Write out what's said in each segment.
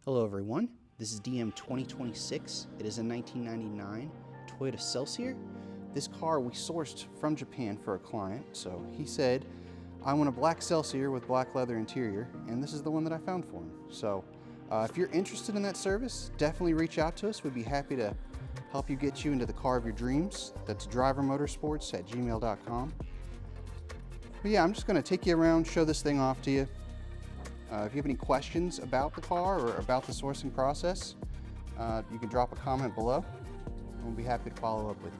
Hello everyone, this is DM2026. It is a 1999 Toyota Celsior. This car we sourced from Japan for a client, so he said, I want a black Celsior with black leather interior, and this is the one that I found for him. So if you're interested in that service, definitely reach out to us. We'd be happy to help you get you into the car of your dreams. That's drivermotorsports@gmail.com. But yeah, I'm just gonna take you around, show this thing off to you. If you have any questions about the car or about the sourcing process, you can drop a comment below, and we'll be happy to follow up with you.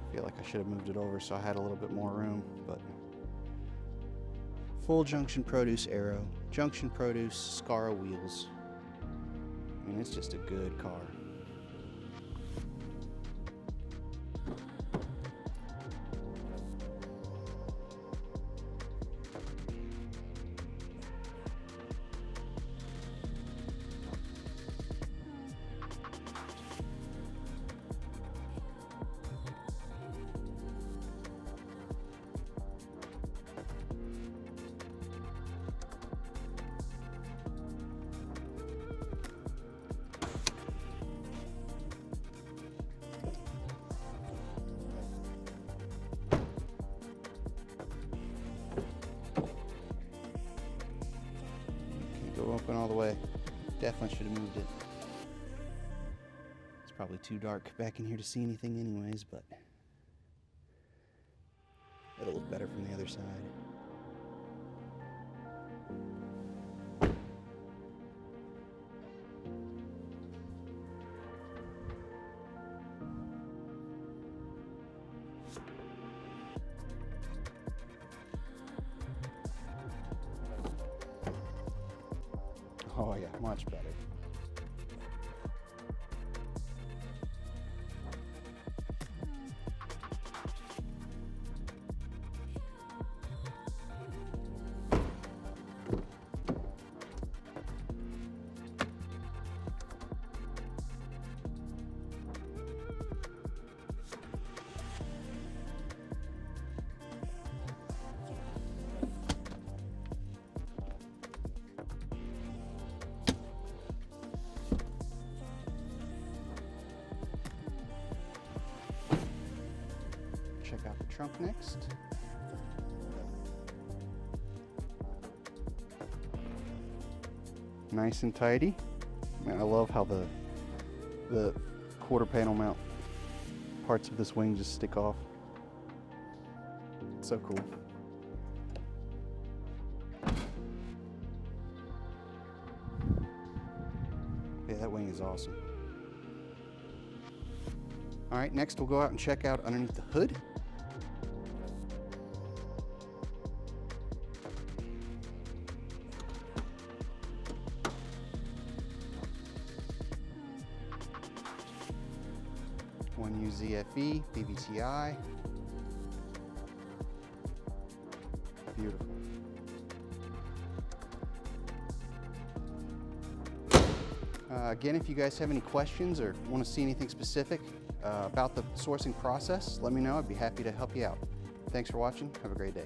I feel like I should have moved it over so I had a little bit more room, but full Junction Produce aero, Junction Produce Scara wheels. I mean, it's just a good car. Go open all the way. Definitely should have moved it. It's probably too dark back in here to see anything anyways, but it'll look better from the other side. Oh yeah, much better. Check out the trunk next. Nice and tidy. Man, I love how the quarter panel mount parts of this wing just stick off. It's so cool. Yeah, that wing is awesome. All right, next we'll go out and check out underneath the hood. One UCF20 PVTI. Beautiful. Again, if you guys have any questions or want to see anything specific about the sourcing process, let me know. I'd be happy to help you out. Thanks for watching. Have a great day.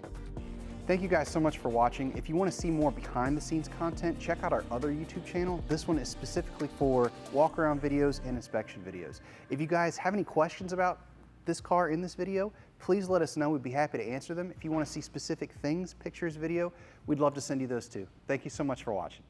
Thank you guys so much for watching. If you want to see more behind the scenes content, check out our other YouTube channel. This one is specifically for walk around videos and inspection videos. If you guys have any questions about this car in this video, please let us know. We'd be happy to answer them. If you want to see specific things, pictures, video, we'd love to send you those too. Thank you so much for watching.